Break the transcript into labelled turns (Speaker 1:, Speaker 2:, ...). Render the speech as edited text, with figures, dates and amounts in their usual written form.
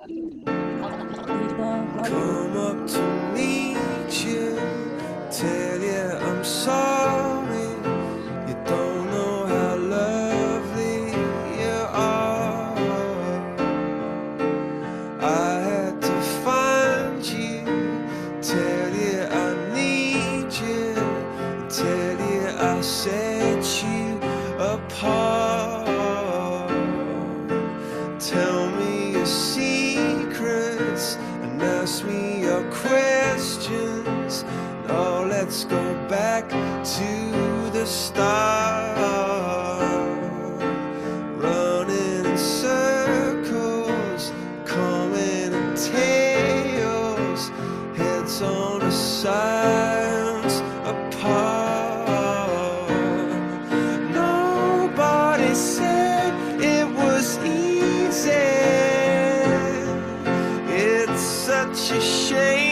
Speaker 1: Come up to meet you, tell you I'm sorry. You don't know how lovely you are. I had to find you, tell you I need you, tell you I set you apart. Tell me your secrets and ask me your questions. Now let's go back to the start. Running in circles, coming in tails, heads on the sides apart. Nobody said it was easy. It's such a shame.